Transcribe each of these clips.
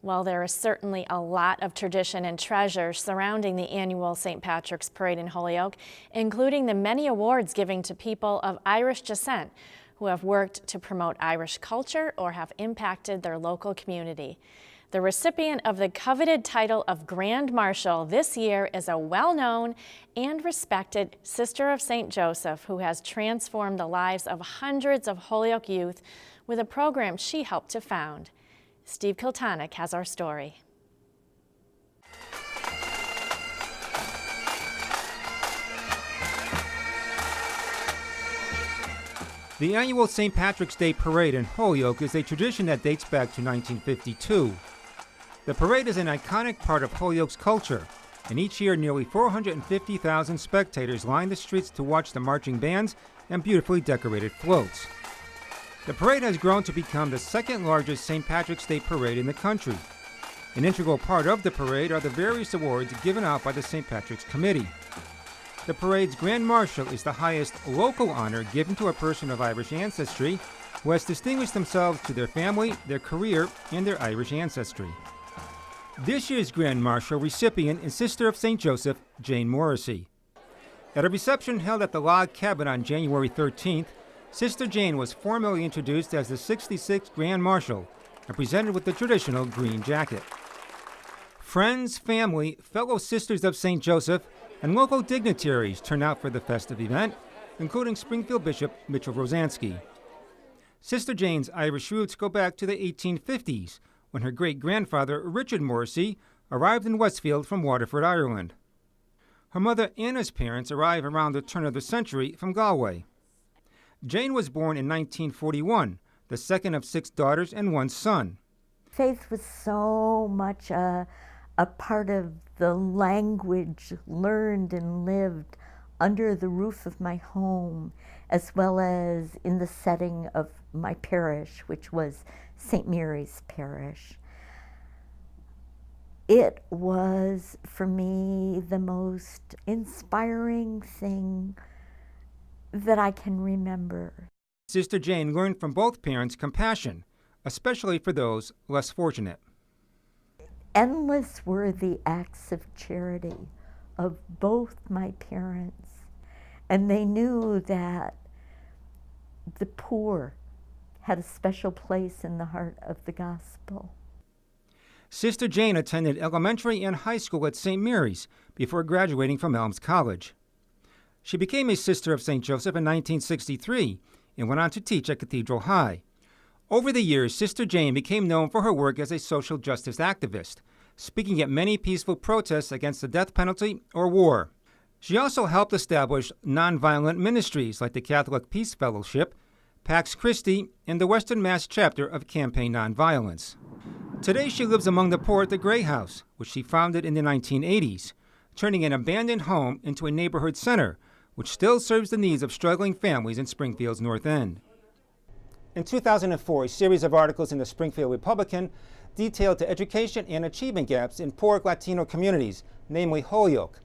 Well, there is certainly a lot of tradition and treasure surrounding the annual St. Patrick's Parade in Holyoke, including the many awards given to people of Irish descent who have worked to promote Irish culture or have impacted their local community. The recipient of the coveted title of Grand Marshal this year is a well-known and respected Sister of St. Joseph who has transformed the lives of hundreds of Holyoke youth with a program she helped to found. Steve KILTONIC has our story. The annual St. Patrick's Day Parade in Holyoke is a tradition that dates back to 1952. The parade is an iconic part of Holyoke's culture, and each year nearly 450,000 spectators line the streets to watch the marching bands and beautifully decorated floats. The parade has grown to become the second largest St. Patrick's Day parade in the country. An integral part of the parade are the various awards given out by the St. Patrick's Committee. The parade's Grand Marshal is the highest local honor given to a person of Irish ancestry who has distinguished themselves to their family, their career, and their Irish ancestry. This year's Grand Marshal recipient is Sister of St. Joseph, Jane Morrissey. At a reception held at the Log Cabin on January 13th, Sister Jane was formally introduced as the 66th Grand Marshal and presented with the traditional green jacket. Friends, family, fellow Sisters of St. Joseph, and local dignitaries turned out for the festive event, including Springfield Bishop Mitchell Rosansky. Sister Jane's Irish roots go back to the 1850s, when her great-grandfather, Richard Morrissey, arrived in Westfield from Waterford, Ireland. Her mother Anna's parents arrived around the turn of the century from Galway. Jane was born in 1941, the second of 6 daughters and 1 son. Faith was so much a part of the language learned and lived under the roof of my home, as well as in the setting of my parish, which was St. Mary's Parish. It was, for me, the most inspiring thing that I can remember. Sister Jane learned from both parents compassion, especially for those less fortunate. Endless were the acts of charity of both my parents, and they knew that the poor had a special place in the heart of the gospel. Sister Jane attended elementary and high school at St. Mary's before graduating from Elms College. She became a Sister of St. Joseph in 1963 and went on to teach at Cathedral High. Over the years, Sister Jane became known for her work as a social justice activist, speaking at many peaceful protests against the death penalty or war. She also helped establish nonviolent ministries like the Catholic Peace Fellowship, Pax Christi, and the Western Mass chapter of Campaign Nonviolence. Today she lives among the poor at the Gray House, which she founded in the 1980s, turning an abandoned home into a neighborhood center, which still serves the needs of struggling families in Springfield's North End. In 2004, a series of articles in the Springfield Republican detailed the education and achievement gaps in poor Latino communities, namely Holyoke.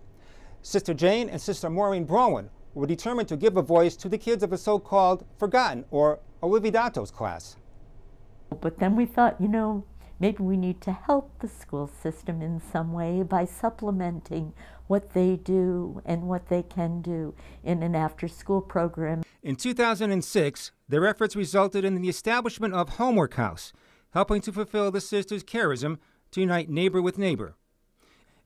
Sister Jane and Sister Maureen Browen were determined to give a voice to the kids of the so-called forgotten or olvidados class. But then we thought, maybe we need to help the school system in some way by supplementing what they do and what they can do in an after-school program. In 2006, their efforts resulted in the establishment of Homework House, helping to fulfill the sisters' charism to unite neighbor with neighbor.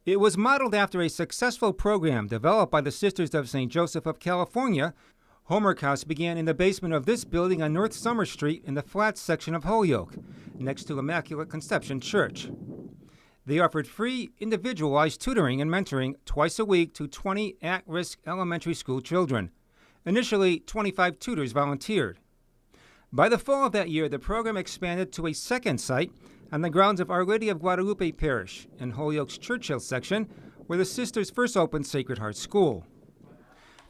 It was modeled after a successful program developed by the Sisters of St. Joseph of California. Homework House began in the basement of this building on North Summer Street in the Flats section of Holyoke, next to Immaculate Conception Church. They offered free, individualized tutoring and mentoring twice a week to 20 at-risk elementary school children. Initially, 25 tutors volunteered. By the fall of that year, the program expanded to a second site on the grounds of Our Lady of Guadalupe Parish in Holyoke's Churchill section, where the sisters first opened Sacred Heart School.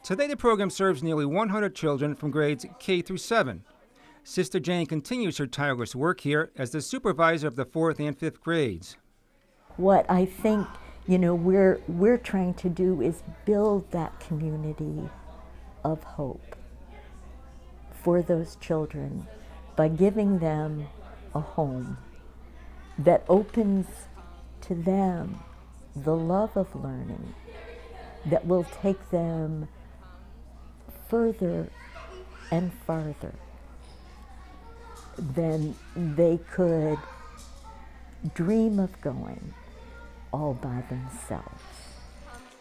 Today, the program serves nearly 100 children from grades K through 7. Sister Jane continues her tireless work here as the supervisor of the 4th and 5th grades. What I think, we're trying to do is build that community of hope for those children by giving them a home that opens to them the love of learning that will take them further and farther than they could dream of going all by themselves.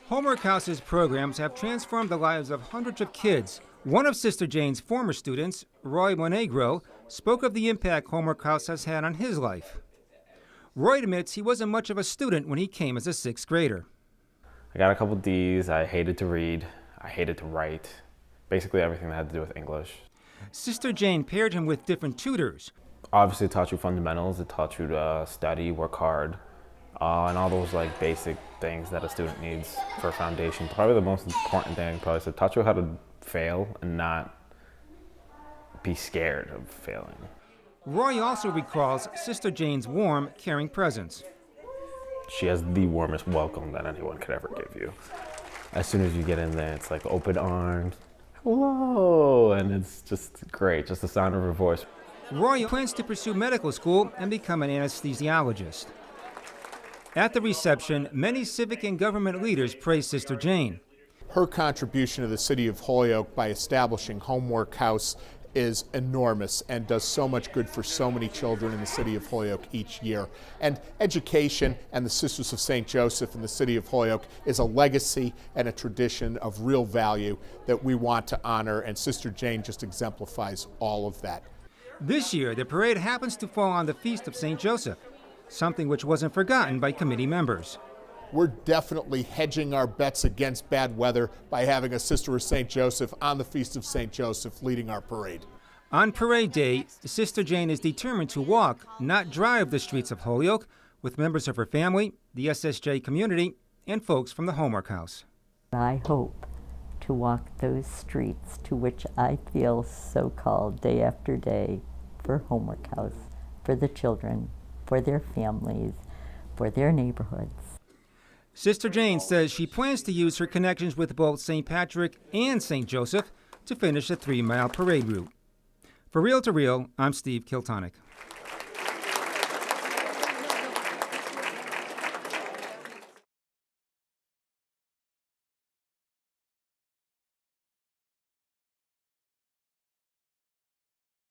Homework House's programs have transformed the lives of hundreds of kids. One of Sister Jane's former students, Roy Monegro, spoke of the impact Homework House has had on his life. Roy admits he wasn't much of a student when he came as a 6th grader. I got a couple D's. I hated to read. I hated to write. Basically everything that had to do with English. Sister Jane paired him with different tutors. Obviously it taught you fundamentals. It taught you to study, work hard, and all those like basic things that a student needs for a foundation. Probably the most important thing probably is it taught you how to fail and not be scared of failing. Roy also recalls Sister Jane's warm, caring presence. She has the warmest welcome that anyone could ever give you. As soon as you get in there, it's like open arms, hello, and it's just great, just the sound of her voice. Roy plans to pursue medical school and become an anesthesiologist. At the reception, many civic and government leaders praised Sister Jane. Her contribution to the city of Holyoke by establishing Homework House is enormous and does so much good for so many children in the city of Holyoke each year. And education and the Sisters of St. Joseph in the city of Holyoke is a legacy and a tradition of real value that we want to honor, and Sister Jane just exemplifies all of that. This year, the parade happens to fall on the Feast of St. Joseph, something which wasn't forgotten by committee members. We're definitely hedging our bets against bad weather by having a Sister of St. Joseph on the Feast of St. Joseph leading our parade. On parade day, Sister Jane is determined to walk, not drive the streets of Holyoke, with members of her family, the SSJ community, and folks from the Homework House. I hope to walk those streets to which I feel so called day after day for Homework House, for the children, for their families, for their neighborhoods. Sister Jane says she plans to use her connections with both St. Patrick and St. Joseph to finish the 3-mile parade route. For Real to Real, I'm Steve KILTONIC.